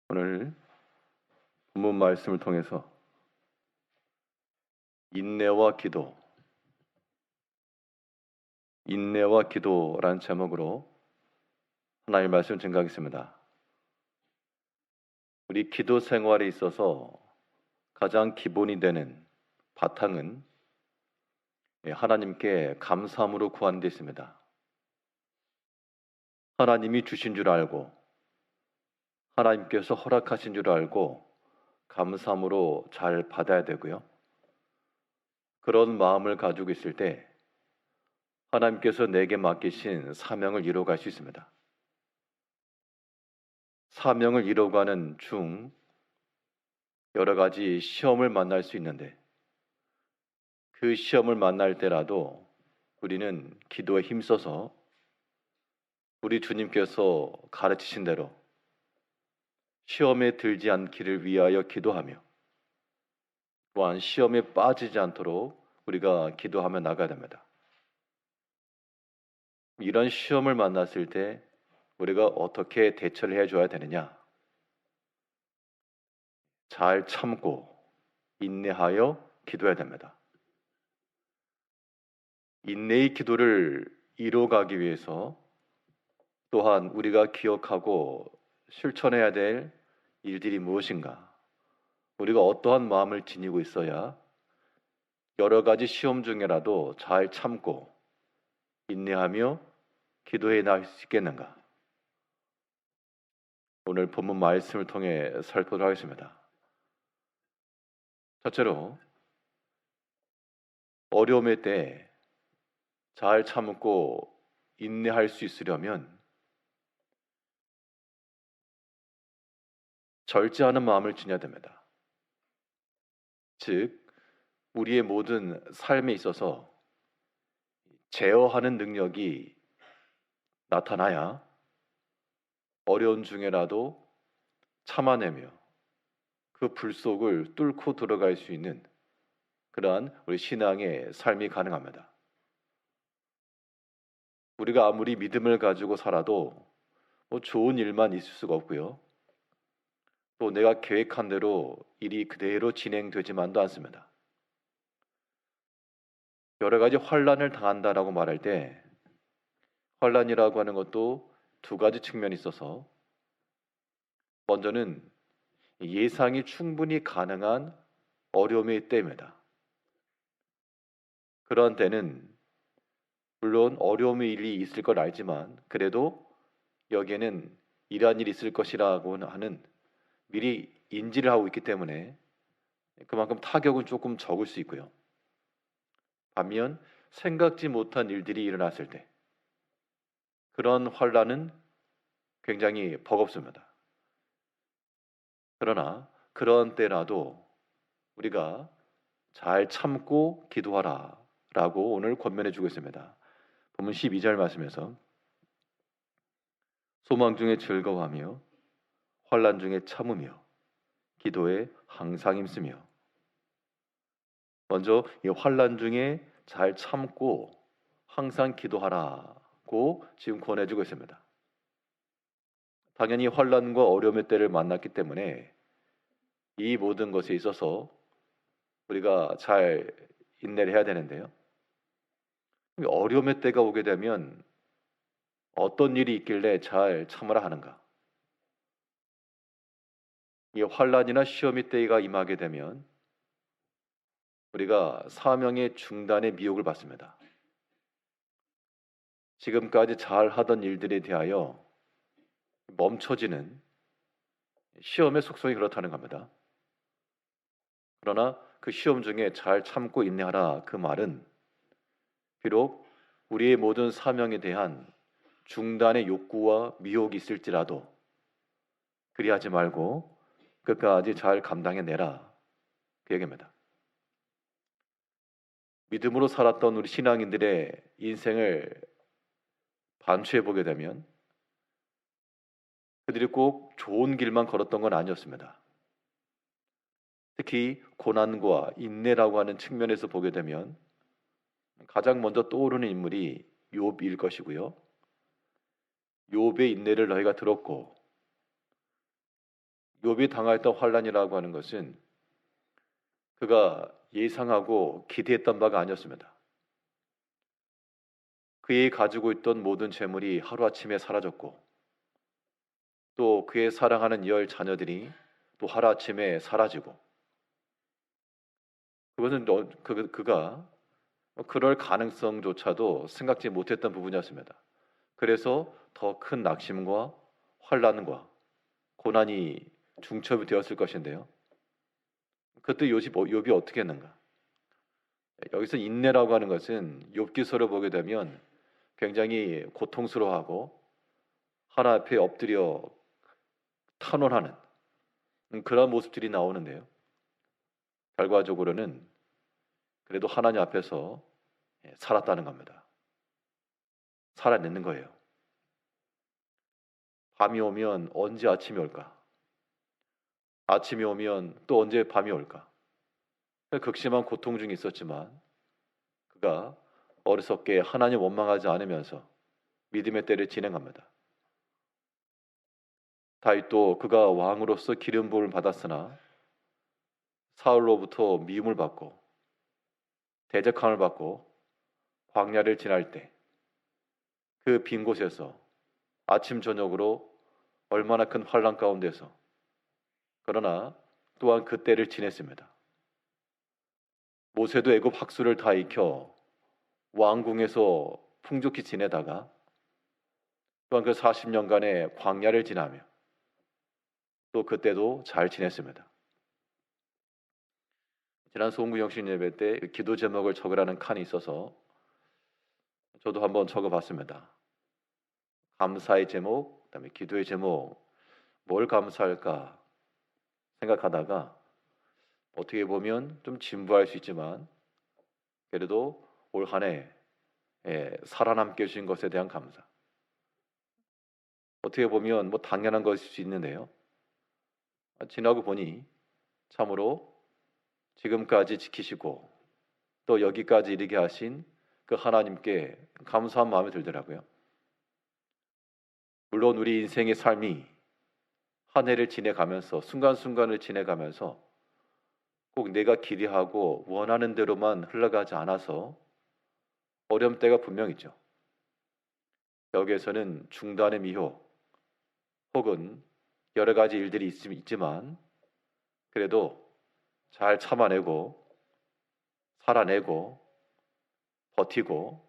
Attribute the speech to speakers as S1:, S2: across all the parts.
S1: 오늘 본문 말씀을 통해서 인내와 기도라는 제목으로 하나님의 말씀을 증거하겠습니다. 우리 기도 생활에 있어서 가장 기본이 되는 바탕은 하나님께 감사함으로 구하는 데 있습니다. 하나님이 주신 줄 알고 하나님께서 허락하신 줄 알고 감사함으로 잘 받아야 되고요. 그런 마음을 가지고 있을 때 하나님께서 내게 맡기신 사명을 이루어갈 수 있습니다. 사명을 이루어가는 중 여러 가지 시험을 만날 수 있는데 그 시험을 만날 때라도 우리는 기도에 힘써서 우리 주님께서 가르치신 대로 시험에 들지 않기를 위하여 기도하며 또한 시험에 빠지지 않도록 우리가 기도하며 나가야 됩니다. 이런 시험을 만났을 때 우리가 어떻게 대처를 해줘야 되느냐? 잘 참고 인내하여 기도해야 됩니다. 인내의 기도를 이루어가기 위해서 또한 우리가 기억하고 실천해야 될 일들이 무엇인가? 우리가 어떠한 마음을 지니고 있어야 여러 가지 시험 중에라도 잘 참고 인내하며 기도해 나갈 수 있겠는가? 오늘 본문 말씀을 통해 살펴보도록 하겠습니다. 첫째로, 어려움의 때 잘 참고 인내할 수 있으려면 절제하는 마음을 지녀야 됩니다. 즉, 우리의 모든 삶에 있어서 제어하는 능력이 나타나야 어려운 중에라도 참아내며 그 불 속을 뚫고 들어갈 수 있는 그러한 우리 신앙의 삶이 가능합니다. 우리가 아무리 믿음을 가지고 살아도 좋은 일만 있을 수가 없고요. 또 내가 계획한 대로 일이 그대로 진행되지만도 않습니다. 여러 가지 환난을 당한다라고 말할 때 환난이라고 하는 것도 두 가지 측면이 있어서 먼저는 예상이 충분히 가능한 어려움의 때입니다. 그런 때는 물론 어려움의 일이 있을 걸 알지만 그래도 여기에는 이러한 일이 있을 것이라고 하는 미리 인지를 하고 있기 때문에 그만큼 타격은 조금 적을 수 있고요. 반면 생각지 못한 일들이 일어났을 때 그런 환난은 굉장히 버겁습니다. 그러나 그런 때라도 우리가 잘 참고 기도하라 라고 오늘 권면해 주고 있습니다. 본문 12절 말씀에서 소망 중에 즐거워하며 환난 중에 참으며 기도에 항상 힘쓰며. 먼저 이 환난 중에 잘 참고 항상 기도하라고 지금 권해주고 있습니다. 당연히 환난과 어려움의 때를 만났기 때문에 이 모든 것에 있어서 우리가 잘 인내를 해야 되는데요. 어려움의 때가 오게 되면 어떤 일이 있길래 잘 참으라 하는가? 이 환난이나 시험의 때가 임하게 되면 우리가 사명의 중단의 미혹을 받습니다. 지금까지 잘 하던 일들에 대하여 멈춰지는 시험의 속성이 그렇다는 겁니다. 그러나 그 시험 중에 잘 참고 인내하라 그 말은 비록 우리의 모든 사명에 대한 중단의 욕구와 미혹이 있을지라도 그리하지 말고 끝까지 잘 감당해내라 그 얘기입니다. 믿음으로 살았던 우리 신앙인들의 인생을 반추해보게 되면 그들이 꼭 좋은 길만 걸었던 건 아니었습니다. 특히 고난과 인내라고 하는 측면에서 보게 되면 가장 먼저 떠오르는 인물이 욥일 것이고요. 욥의 인내를 너희가 들었고 욥이 당하였던 환란이라고 하는 것은 그가 예상하고 기대했던 바가 아니었습니다. 그의 가지고 있던 모든 재물이 하루아침에 사라졌고 또 그의 사랑하는 10 자녀들이 또 하루아침에 사라지고 그것은 그가 그럴 가능성조차도 생각지 못했던 부분이었습니다. 그래서 더 큰 낙심과 환란과 고난이 중첩이 되었을 것인데요. 그때 욥이 어떻게 했는가? 여기서 인내라고 하는 것은 욥기서를 보게 되면 굉장히 고통스러워하고 하나님 앞에 엎드려 탄원하는 그런 모습들이 나오는데요. 결과적으로는 그래도 하나님 앞에서 살았다는 겁니다. 살아내는 거예요. 밤이 오면 언제 아침이 올까? 아침이 오면 또 언제 밤이 올까? 극심한 고통 중에 있었지만 그가 어리석게 하나님 원망하지 않으면서 믿음의 때를 진행합니다. 다윗도 그가 왕으로서 기름 부음을 받았으나 사울로부터 미움을 받고 대적함을 받고 광야를 지날 때 그 빈 곳에서 아침 저녁으로 얼마나 큰 환난 가운데서 그러나 또한 그 때를 지냈습니다. 모세도 애굽 학수를 다 익혀 왕궁에서 풍족히 지내다가 또한 그 40년간의 광야를 지나며 또 그때도 잘 지냈습니다. 지난 소원구영신 예배 때 기도 제목을 적으라는 칸이 있어서 저도 한번 적어봤습니다. 감사의 제목, 그다음에 기도의 제목, 뭘 감사할까 생각하다가 어떻게 보면 좀 진부할 수 있지만 그래도 올 한 해 살아남게 해주신 것에 대한 감사. 어떻게 보면 뭐 당연한 것일 수 있는데요. 지나고 보니 참으로 지금까지 지키시고 또 여기까지 이르게 하신 그 하나님께 감사한 마음이 들더라고요. 물론 우리 인생의 삶이 한 해를 지내가면서 순간순간을 지내가면서 꼭 내가 기대하고 원하는 대로만 흘러가지 않아서 어려움 때가 분명 있죠. 여기에서는 중단의 미혹 혹은 여러 가지 일들이 있지만 그래도 잘 참아내고 살아내고 버티고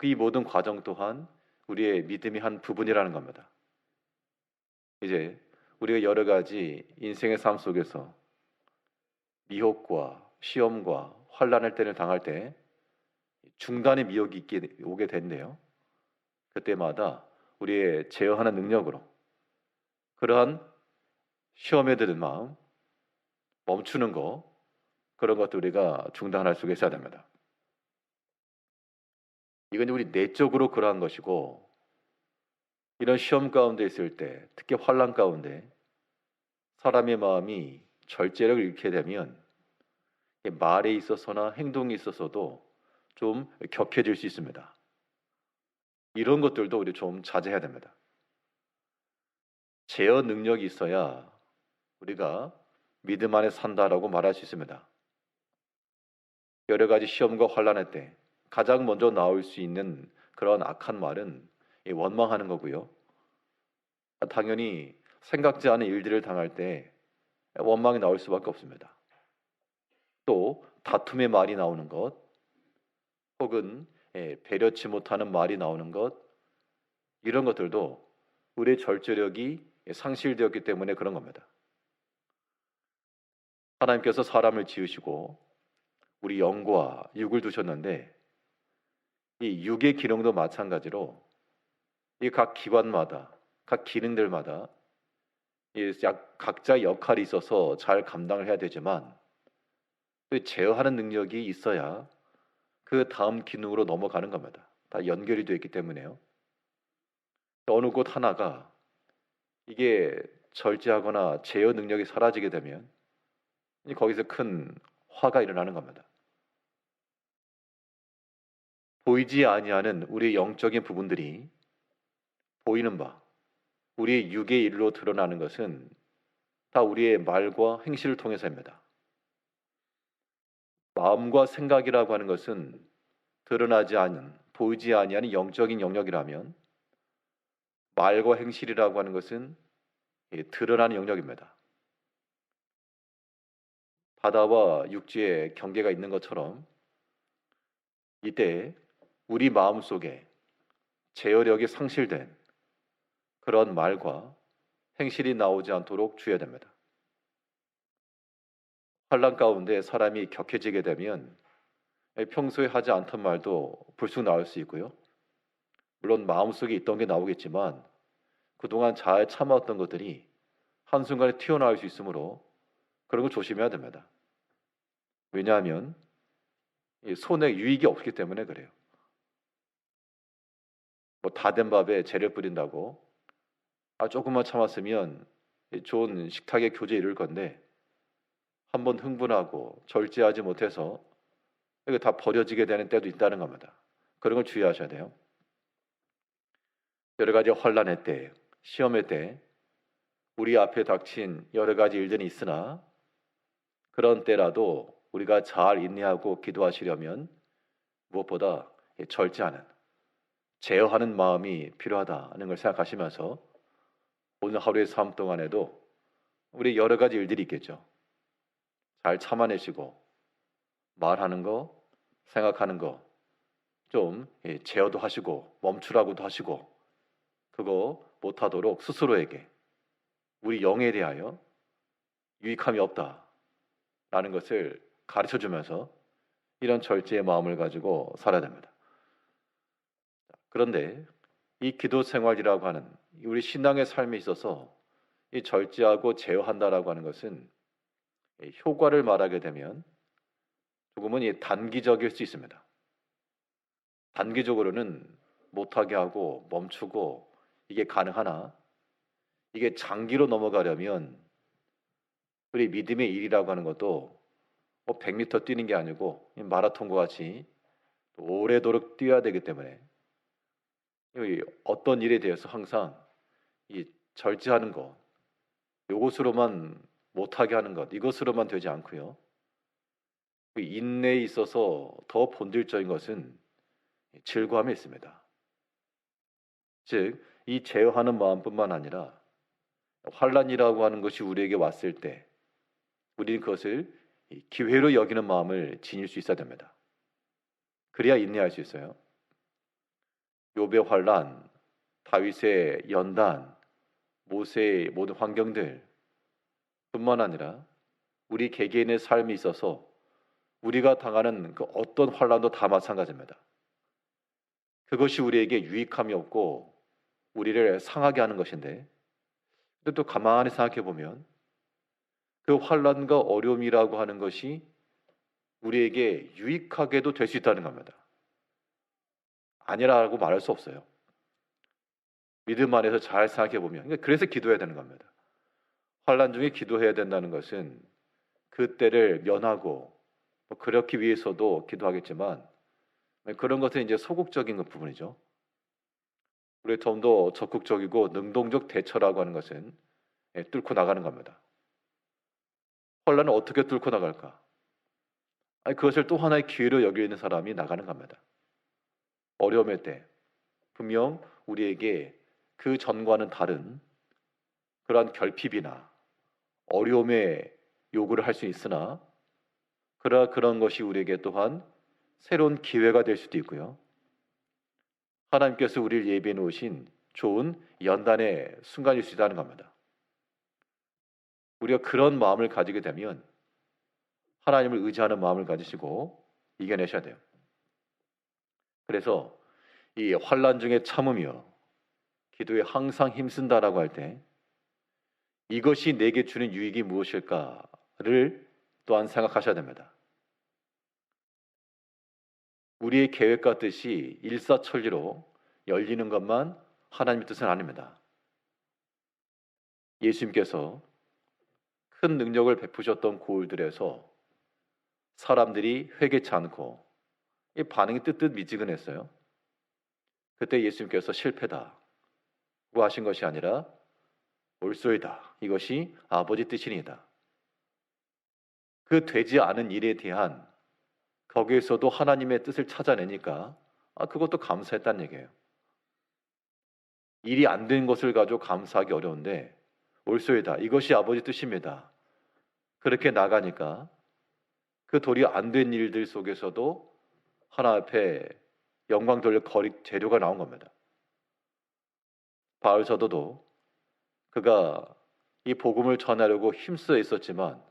S1: 이 모든 과정 또한 우리의 믿음의 한 부분이라는 겁니다. 이제 우리가 여러 가지 인생의 삶 속에서 미혹과 시험과 환난의 때를 당할 때 중단의 미혹이 오게 된대요. 그때마다 우리의 제어하는 능력으로 그러한 시험에 드는 마음 멈추는 거 그런 것도 우리가 중단할 수 있어야 됩니다. 이건 우리 내적으로 그러한 것이고 이런 시험 가운데 있을 때 특히 환난 가운데 사람의 마음이 절제력을 잃게 되면 말에 있어서나 행동에 있어서도 좀 격해질 수 있습니다. 이런 것들도 우리 좀 자제해야 됩니다. 제어 능력이 있어야 우리가 믿음 안에 산다라고 말할 수 있습니다. 여러 가지 시험과 환난의 때 가장 먼저 나올 수 있는 그런 악한 말은 원망하는 거고요. 당연히 생각지 않은 일들을 당할 때 원망이 나올 수밖에 없습니다. 또 다툼의 말이 나오는 것 혹은 배려치 못하는 말이 나오는 것 이런 것들도 우리의 절제력이 상실되었기 때문에 그런 겁니다. 하나님께서 사람을 지으시고 우리 영과 육을 두셨는데 이 육의 기능도 마찬가지로 이 각 기관마다 각 기능들마다 각자 역할이 있어서 잘 감당을 해야 되지만 또 제어하는 능력이 있어야 그 다음 기능으로 넘어가는 겁니다. 다 연결이 되어 있기 때문에요. 어느 곳 하나가 이게 절제하거나 제어 능력이 사라지게 되면 거기서 큰 화가 일어나는 겁니다. 보이지 아니하는 우리의 영적인 부분들이 보이는 바, 우리의 육의 일로 드러나는 것은 다 우리의 말과 행실을 통해서입니다. 마음과 생각이라고 하는 것은 드러나지 않은, 보이지 아니하는 영적인 영역이라면 말과 행실이라고 하는 것은 드러나는 영역입니다. 바다와 육지에 경계가 있는 것처럼 이때 우리 마음속에 제어력이 상실된 그런 말과 행실이 나오지 않도록 주의해야 됩니다. 환난 가운데 사람이 격해지게 되면 평소에 하지 않던 말도 불쑥 나올 수 있고요. 물론 마음속에 있던 게 나오겠지만 그동안 잘 참아왔던 것들이 한순간에 튀어나올 수 있으므로 그런 거 조심해야 됩니다. 왜냐하면 손에 유익이 없기 때문에 그래요. 뭐 다 된 밥에 재를 뿌린다고 조금만 참았으면 좋은 식탁의 교제에 이를 건데 한번 흥분하고 절제하지 못해서 이거 다 버려지게 되는 때도 있다는 겁니다. 그런 걸 주의하셔야 돼요. 여러 가지 환난의 때, 시험의 때 우리 앞에 닥친 여러 가지 일들이 있으나 그런 때라도 우리가 잘 인내하고 기도하시려면 무엇보다 절제하는, 제어하는 마음이 필요하다는 걸 생각하시면서 오늘 하루의 삶 동안에도 우리 여러 가지 일들이 있겠죠. 잘 참아내시고 말하는 거, 생각하는 거 좀 제어도 하시고 멈추라고도 하시고 그거 못하도록 스스로에게 우리 영에 대하여 유익함이 없다라는 것을 가르쳐주면서 이런 절제의 마음을 가지고 살아야 됩니다. 그런데 이 기도 생활이라고 하는 우리 신앙의 삶에 있어서 이 절제하고 제어한다라고 하는 것은 효과를 말하게 되면 조금은 단기적일 수 있습니다. 단기적으로는 못하게 하고 멈추고 이게 가능하나 이게 장기로 넘어가려면 우리 믿음의 일이라고 하는 것도 100m 뛰는 게 아니고 마라톤과 같이 오래도록 뛰어야 되기 때문에 어떤 일에 대해서 항상 이 절제하는 것, 이것으로만 못하게 하는 것, 이것으로만 되지 않고요. 인내에 있어서 더 본질적인 것은 즐거움이 있습니다. 즉, 이 제어하는 마음뿐만 아니라 환난이라고 하는 것이 우리에게 왔을 때 우리는 그것을 기회로 여기는 마음을 지닐 수 있어야 됩니다. 그래야 인내할 수 있어요. 욥의 환난, 다윗의 연단, 모세의 모든 환경들 뿐만 아니라 우리 개개인의 삶에 있어서 우리가 당하는 그 어떤 환난도 다 마찬가지입니다. 그것이 우리에게 유익함이 없고 우리를 상하게 하는 것인데 근데 또 가만히 생각해 보면 그 환난과 어려움이라고 하는 것이 우리에게 유익하게도 될 수 있다는 겁니다. 아니라고 말할 수 없어요. 믿음 안에서 잘 생각해 보면 그래서 기도해야 되는 겁니다. 환난 중에 기도해야 된다는 것은 그 때를 면하고 그렇기 위해서도 기도하겠지만 그런 것은 이제 소극적인 부분이죠. 우리 좀 더 적극적이고 능동적 대처라고 하는 것은 뚫고 나가는 겁니다. 혼란을 어떻게 뚫고 나갈까? 그것을 또 하나의 기회로 여기는 사람이 나가는 겁니다. 어려움의 때 분명 우리에게 그 전과는 다른 그러한 결핍이나 어려움의 요구를 할 수 있으나 그런 것이 우리에게 또한 새로운 기회가 될 수도 있고요. 하나님께서 우리를 예비해 놓으신 좋은 연단의 순간일 수 있다는 겁니다. 우리가 그런 마음을 가지게 되면 하나님을 의지하는 마음을 가지시고 이겨내셔야 돼요. 그래서 이 환난 중에 참으며 기도에 항상 힘쓴다라고 할 때 이것이 내게 주는 유익이 무엇일까를 또한 생각하셔야 됩니다. 우리의 계획과 뜻이 일사천리로 열리는 것만 하나님의 뜻은 아닙니다. 예수님께서 큰 능력을 베푸셨던 고을들에서 사람들이 회개치 않고 이 반응이 뜨뜻미지근했어요. 그때 예수님께서 실패다고 하신 것이 아니라 옳소이다. 이것이 아버지 뜻이니이다. 그 되지 않은 일에 대한 거기에서도 하나님의 뜻을 찾아내니까 그것도 감사했다는 얘기예요. 일이 안 된 것을 가지고 감사하기 어려운데 옳소이다. 이것이 아버지 뜻입니다. 그렇게 나가니까 그 도리 안 된 일들 속에서도 하나님 앞에 영광 돌릴 재료가 나온 겁니다. 바울 사도도 그가 이 복음을 전하려고 힘써 있었지만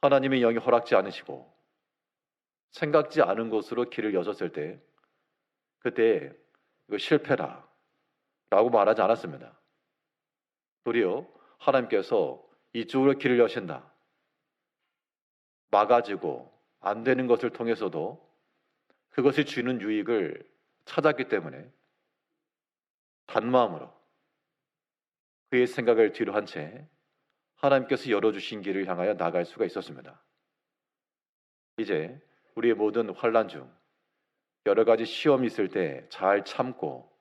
S1: 하나님의 영이 허락지 않으시고 생각지 않은 곳으로 길을 여셨을 때 그때 이거 실패라 라고 말하지 않았습니다. 도리어 하나님께서 이쪽으로 길을 여신다. 막아지고 안 되는 것을 통해서도 그것이 주는 유익을 찾았기 때문에 단마음으로 그의 생각을 뒤로 한 채 하나님께서 열어주신 길을 향하여 나갈 수가 있었습니다. 이제 우리의 모든 환난 중 여러 가지 시험이 있을 때 잘 참고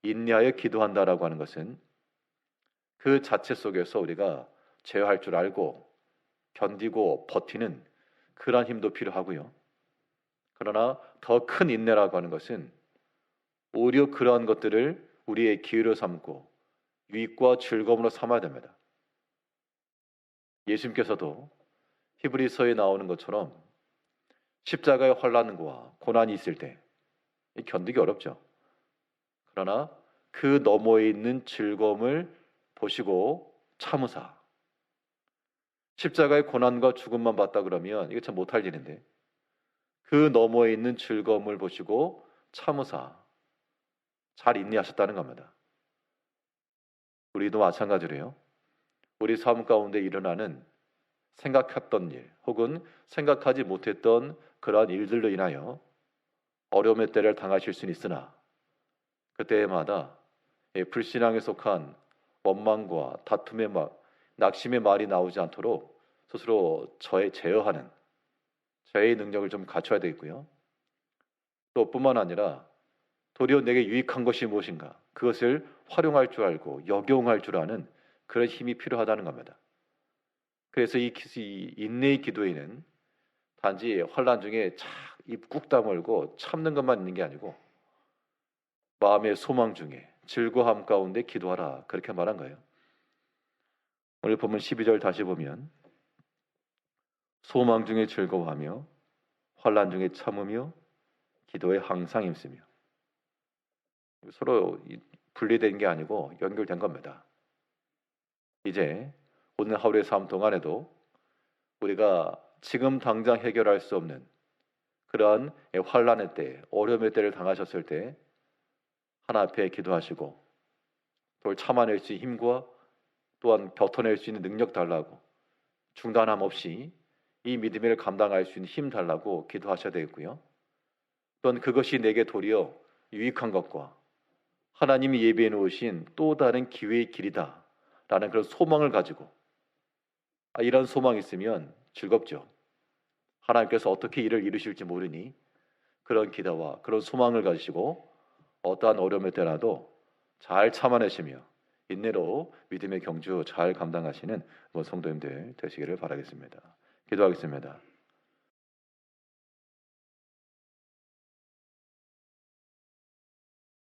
S1: 인내하여 기도한다라고 하는 것은 그 자체 속에서 우리가 제어할 줄 알고 견디고 버티는 그러한 힘도 필요하고요. 그러나 더 큰 인내라고 하는 것은 오히려 그러한 것들을 우리의 기회로 삼고 유익과 즐거움으로 삼아야 됩니다. 예수님께서도 히브리서에 나오는 것처럼 십자가의 환난과 고난이 있을 때 견디기 어렵죠. 그러나 그 너머에 있는 즐거움을 보시고 참으사. 십자가의 고난과 죽음만 봤다 그러면 이게 참 못할 일인데 그 너머에 있는 즐거움을 보시고 참으사 잘 인내하셨다는 겁니다. 우리도 마찬가지로요. 우리 삶 가운데 일어나는 생각했던 일 혹은 생각하지 못했던 그러한 일들로 인하여 어려움의 때를 당하실 수는 있으나 그때마다 불신앙에 속한 원망과 다툼의 낙심의 말이 나오지 않도록 스스로 제어하는 제의 능력을 좀 갖춰야 되겠고요. 또 뿐만 아니라 도리어 내게 유익한 것이 무엇인가 그것을 활용할 줄 알고 역용할 줄 아는 그런 힘이 필요하다는 겁니다. 그래서 이 인내의 기도에는 단지 환난 중에 입 꾹 다물고 참는 것만 있는 게 아니고 마음의 소망 중에 즐거움 가운데 기도하라 그렇게 말한 거예요. 오늘 보면 12절 다시 보면 소망 중에 즐거워하며 환난 중에 참으며 기도에 항상 힘쓰며 서로 분리된 게 아니고 연결된 겁니다. 이제 오늘 하루의 삶 동안에도 우리가 지금 당장 해결할 수 없는 그러한 환난의 때, 어려움의 때를 당하셨을 때 하나 앞에 기도하시고 그걸 참아낼 수 있는 힘과 또한 버텨낼 수 있는 능력 달라고 중단함 없이 이 믿음을 감당할 수 있는 힘 달라고 기도하셔야 되겠고요. 또한 그것이 내게 도리어 유익한 것과 하나님이 예비해 놓으신 또 다른 기회의 길이다 라는 그런 소망을 가지고 이런 소망이 있으면 즐겁죠. 하나님께서 어떻게 일을 이루실지 모르니 그런 기대와 그런 소망을 가지시고 어떠한 어려움의 때라도 잘 참아내시며 인내로 믿음의 경주 잘 감당하시는 성도님들 되시기를 바라겠습니다. 기도하겠습니다.